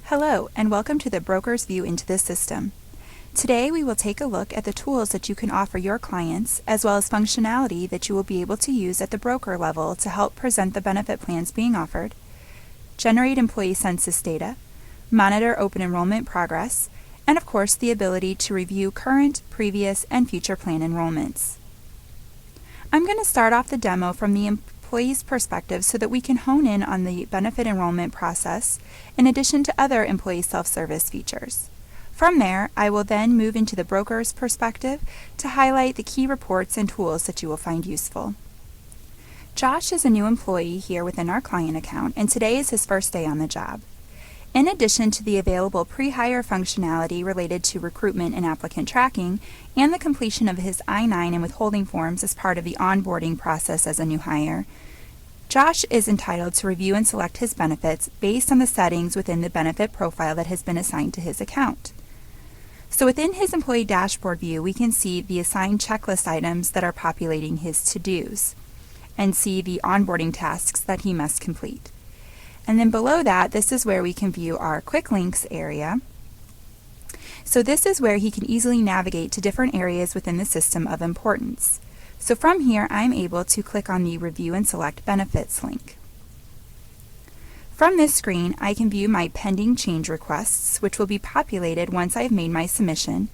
Hello, and welcome to the Broker's View into the System. Today we will take a look at the tools that you can offer your clients, as well as functionality that you will be able to use at the broker level to help present the benefit plans being offered, generate employee census data, monitor open enrollment progress, and of course the ability to review current, previous, and future plan enrollments. I'm going to start off the demo from the employee's perspective so that we can hone in on the benefit enrollment process in addition to other employee self-service features. From there, I will then move into the broker's perspective to highlight the key reports and tools that you will find useful. Josh is a new employee here within our client account, and today is his first day on the job. In addition to the available pre-hire functionality related to recruitment and applicant tracking, and the completion of his I-9 and withholding forms as part of the onboarding process as a new hire, Josh is entitled to review and select his benefits based on the settings within the benefit profile that has been assigned to his account. So within his employee dashboard view, we can see the assigned checklist items that are populating his to-dos and see the onboarding tasks that he must complete. And then below that, this is where we can view our quick links area. So this is where he can easily navigate to different areas within the system of importance. So from here, I'm able to click on the Review and Select Benefits link. From this screen, I can view my pending change requests, which will be populated once I've made my submission.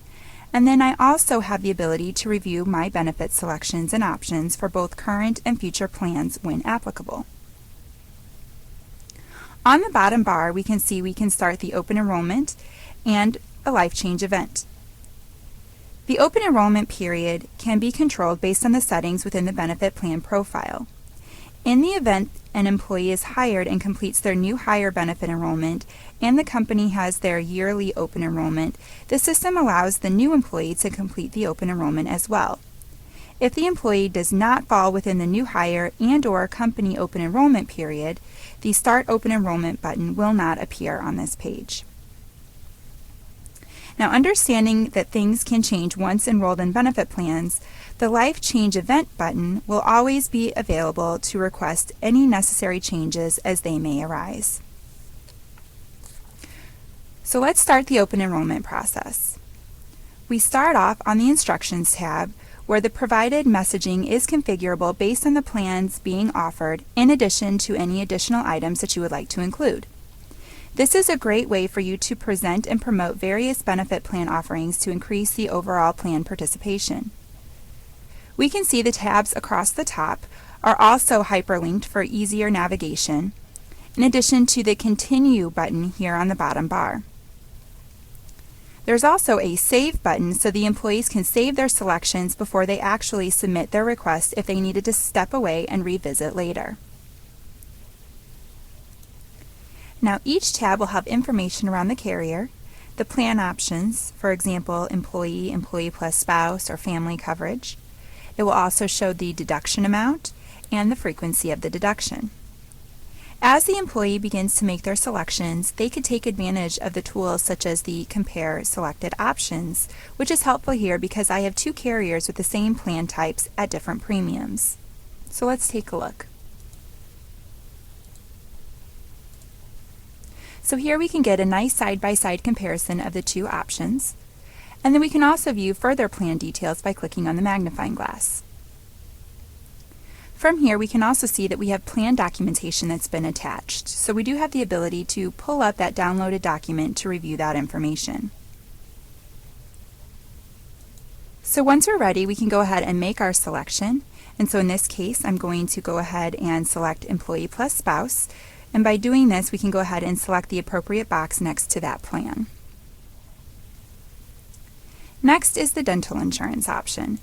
And then I also have the ability to review my benefit selections and options for both current and future plans when applicable. On the bottom bar, we can see we can start the open enrollment and a life change event. The open enrollment period can be controlled based on the settings within the benefit plan profile. In the event an employee is hired and completes their new hire benefit enrollment and the company has their yearly open enrollment, the system allows the new employee to complete the open enrollment as well. If the employee does not fall within the new hire and/or company open enrollment period, the Start Open Enrollment button will not appear on this page. Now, understanding that things can change once enrolled in benefit plans, the Life Change Event button will always be available to request any necessary changes as they may arise. So let's start the open enrollment process. We start off on the Instructions tab, where the provided messaging is configurable based on the plans being offered in addition to any additional items that you would like to include. This is a great way for you to present and promote various benefit plan offerings to increase the overall plan participation. We can see the tabs across the top are also hyperlinked for easier navigation, in addition to the Continue button here on the bottom bar. There's also a Save button so the employees can save their selections before they actually submit their request if they needed to step away and revisit later. Now each tab will have information around the carrier, the plan options, for example, employee, employee plus spouse, or family coverage. It will also show the deduction amount and the frequency of the deduction. As the employee begins to make their selections, they could take advantage of the tools such as the Compare Selected Options, which is helpful here because I have two carriers with the same plan types at different premiums. So let's take a look. So here we can get a nice side-by-side comparison of the two options, and then we can also view further plan details by clicking on the magnifying glass. From here, we can also see that we have plan documentation that's been attached. So we do have the ability to pull up that downloaded document to review that information. So once we're ready, we can go ahead and make our selection. And so in this case, I'm going to go ahead and select Employee plus Spouse. And by doing this, we can go ahead and select the appropriate box next to that plan. Next is the dental insurance option.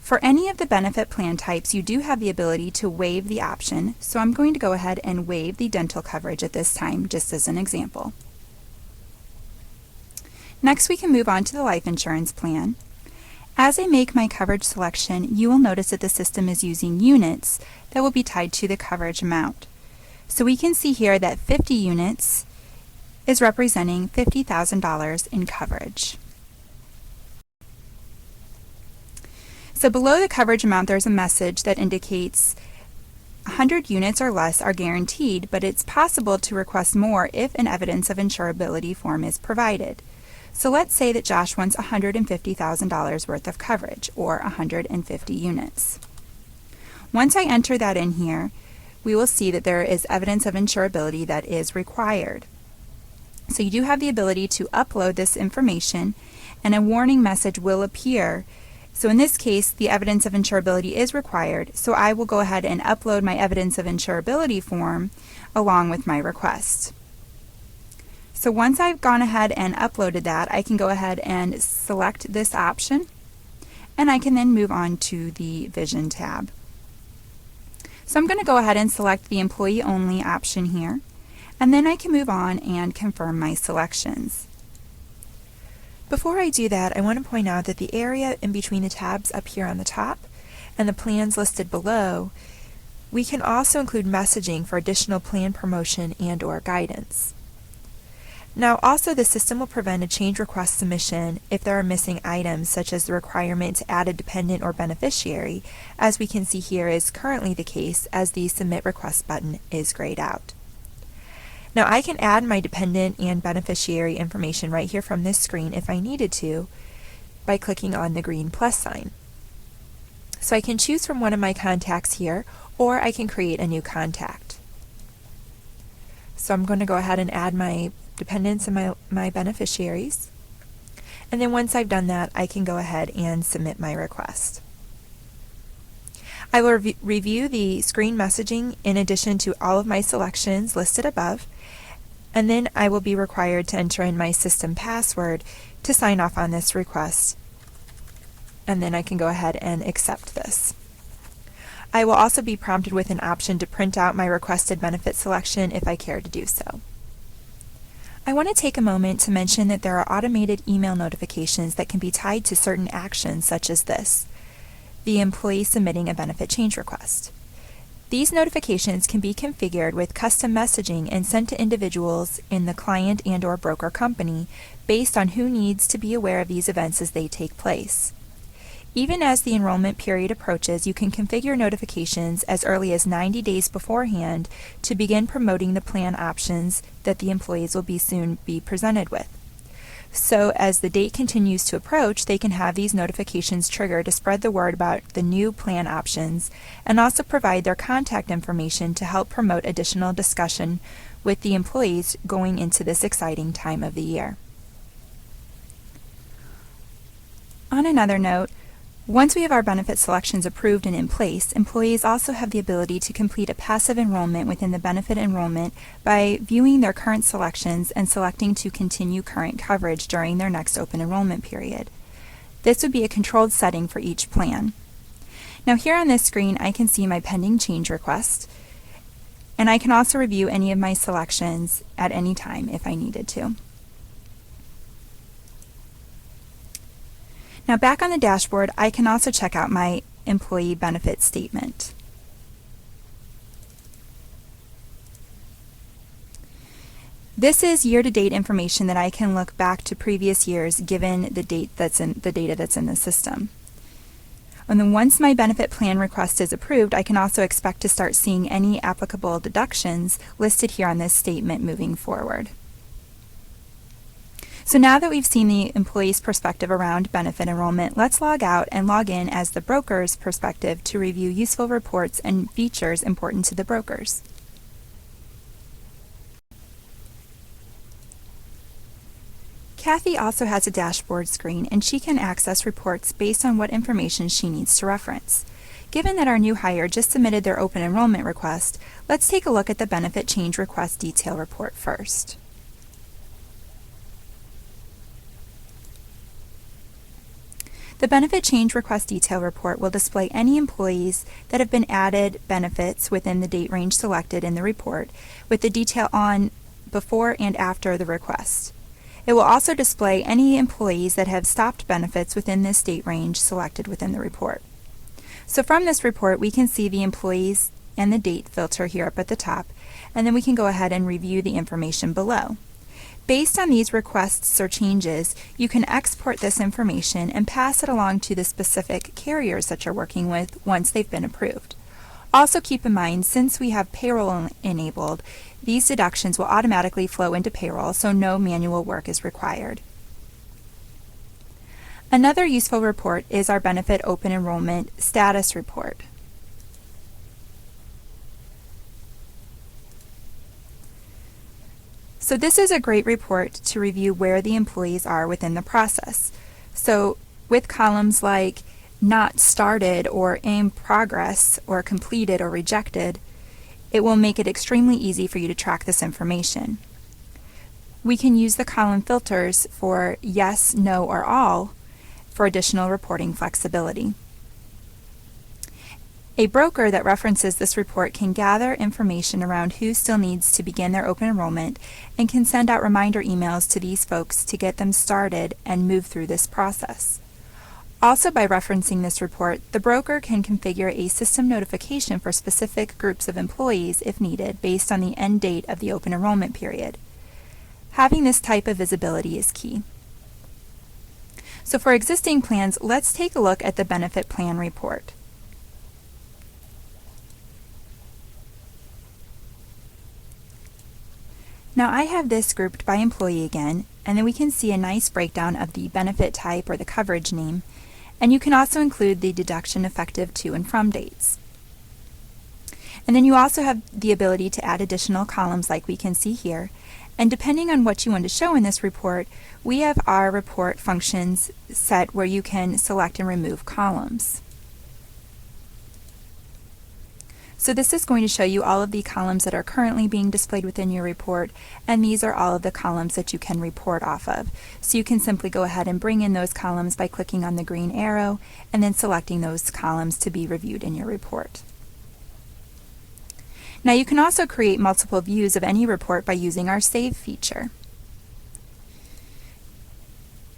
For any of the benefit plan types, you do have the ability to waive the option, so I'm going to go ahead and waive the dental coverage at this time, just as an example. Next, we can move on to the life insurance plan. As I make my coverage selection, you will notice that the system is using units that will be tied to the coverage amount. So we can see here that 50 units is representing $50,000 in coverage. So below the coverage amount, there's a message that indicates 100 units or less are guaranteed, but it's possible to request more if an evidence of insurability form is provided. So let's say that Josh wants $150,000 worth of coverage, or 150 units. Once I enter that in here, we will see that there is evidence of insurability that is required. So you do have the ability to upload this information, and a warning message will appear. So in this case, the evidence of insurability is required, so I will go ahead and upload my evidence of insurability form along with my request. So once I've gone ahead and uploaded that, I can go ahead and select this option, and I can then move on to the Vision tab. So I'm going to go ahead and select the Employee Only option here, and then I can move on and confirm my selections. Before I do that, I want to point out that the area in between the tabs up here on the top and the plans listed below, we can also include messaging for additional plan promotion and/or guidance. Now also, the system will prevent a change request submission if there are missing items such as the requirement to add a dependent or beneficiary, as we can see here is currently the case as the Submit Request button is grayed out. Now I can add my dependent and beneficiary information right here from this screen if I needed to by clicking on the green plus sign. So I can choose from one of my contacts here, or I can create a new contact. So I'm going to go ahead and add my dependents and my beneficiaries, and then once I've done that, I can go ahead and submit my request. I will review the screen messaging in addition to all of my selections listed above, and then I will be required to enter in my system password to sign off on this request, and then I can go ahead and accept this. I will also be prompted with an option to print out my requested benefit selection if I care to do so. I want to take a moment to mention that there are automated email notifications that can be tied to certain actions such as this: the employee submitting a benefit change request. These notifications can be configured with custom messaging and sent to individuals in the client and/or broker company based on who needs to be aware of these events as they take place. Even as the enrollment period approaches, you can configure notifications as early as 90 days beforehand to begin promoting the plan options that the employees will soon be presented with. So as the date continues to approach, they can have these notifications triggered to spread the word about the new plan options and also provide their contact information to help promote additional discussion with the employees going into this exciting time of the year. On another note, once we have our benefit selections approved and in place, employees also have the ability to complete a passive enrollment within the benefit enrollment by viewing their current selections and selecting to continue current coverage during their next open enrollment period. This would be a controlled setting for each plan. Now here on this screen, I can see my pending change request, and I can also review any of my selections at any time if I needed to. Now back on the dashboard, I can also check out my employee benefit statement. This is year-to-date information that I can look back to previous years given the data that's in the system. And then once my benefit plan request is approved, I can also expect to start seeing any applicable deductions listed here on this statement moving forward. So now that we've seen the employee's perspective around benefit enrollment, let's log out and log in as the broker's perspective to review useful reports and features important to the brokers. Kathy also has a dashboard screen, and she can access reports based on what information she needs to reference. Given that our new hire just submitted their open enrollment request, let's take a look at the benefit change request detail report first. The Benefit Change Request Detail Report will display any employees that have been added benefits within the date range selected in the report, with the detail on before and after the request. It will also display any employees that have stopped benefits within this date range selected within the report. So from this report, we can see the employees and the date filter here up at the top, and then we can go ahead and review the information below. Based on these requests or changes, you can export this information and pass it along to the specific carriers that you're working with once they've been approved. Also keep in mind, since we have payroll enabled, these deductions will automatically flow into payroll, so no manual work is required. Another useful report is our benefit open enrollment status report. So this is a great report to review where the employees are within the process. So with columns like not started or in progress or completed or rejected, it will make it extremely easy for you to track this information. We can use the column filters for yes, no, or all for additional reporting flexibility. A broker that references this report can gather information around who still needs to begin their open enrollment and can send out reminder emails to these folks to get them started and move through this process. Also, by referencing this report, the broker can configure a system notification for specific groups of employees if needed based on the end date of the open enrollment period. Having this type of visibility is key. So for existing plans, let's take a look at the benefit plan report. Now I have this grouped by employee again, and then we can see a nice breakdown of the benefit type or the coverage name, and you can also include the deduction effective to and from dates. And then you also have the ability to add additional columns like we can see here, and depending on what you want to show in this report, we have our report functions set where you can select and remove columns. So this is going to show you all of the columns that are currently being displayed within your report, and these are all of the columns that you can report off of. So you can simply go ahead and bring in those columns by clicking on the green arrow and then selecting those columns to be reviewed in your report. Now you can also create multiple views of any report by using our Save feature.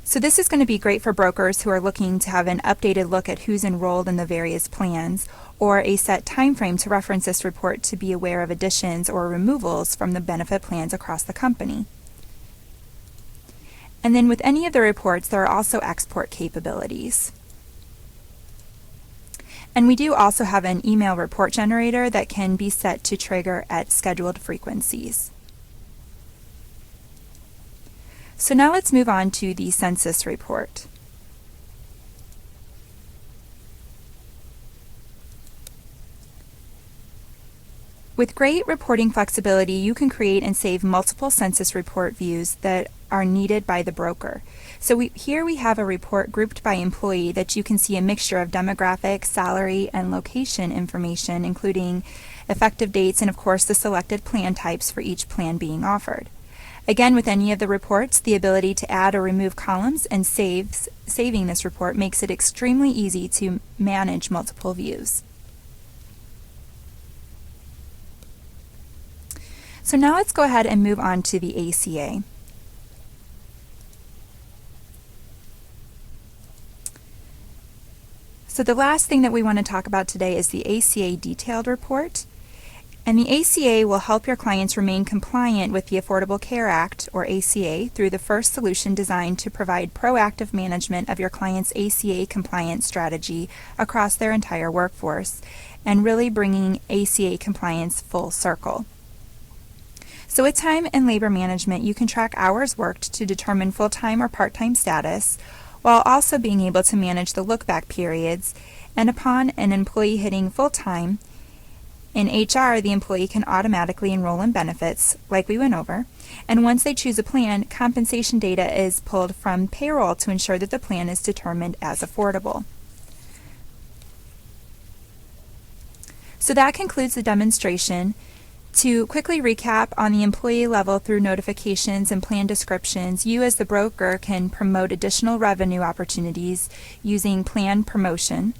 So this is going to be great for brokers who are looking to have an updated look at who's enrolled in the various plans, or a set time frame to reference this report to be aware of additions or removals from the benefit plans across the company. And then with any of the reports, there are also export capabilities. And we do also have an email report generator that can be set to trigger at scheduled frequencies. So now let's move on to the census report. With great reporting flexibility, you can create and save multiple census report views that are needed by the broker. So here we have a report grouped by employee that you can see a mixture of demographic, salary, and location information, including effective dates and of course the selected plan types for each plan being offered. Again, with any of the reports, the ability to add or remove columns and saving this report makes it extremely easy to manage multiple views. So now let's go ahead and move on to the ACA. So the last thing that we want to talk about today is the ACA detailed report. And the ACA will help your clients remain compliant with the Affordable Care Act, or ACA, through the first solution designed to provide proactive management of your client's ACA compliance strategy across their entire workforce, and really bringing ACA compliance full circle. So with time and labor management, you can track hours worked to determine full-time or part-time status, while also being able to manage the look-back periods, and upon an employee hitting full-time, in HR, the employee can automatically enroll in benefits, like we went over, and once they choose a plan, compensation data is pulled from payroll to ensure that the plan is determined as affordable. So that concludes the demonstration. To quickly recap, on the employee level through notifications and plan descriptions, you as the broker can promote additional revenue opportunities using plan promotion,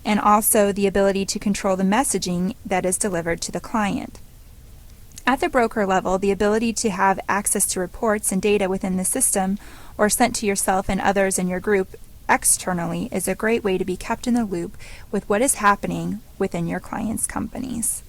and also the ability to control the messaging that is delivered to the client. At the broker level, the ability to have access to reports and data within the system or sent to yourself and others in your group externally is a great way to be kept in the loop with what is happening within your clients' companies.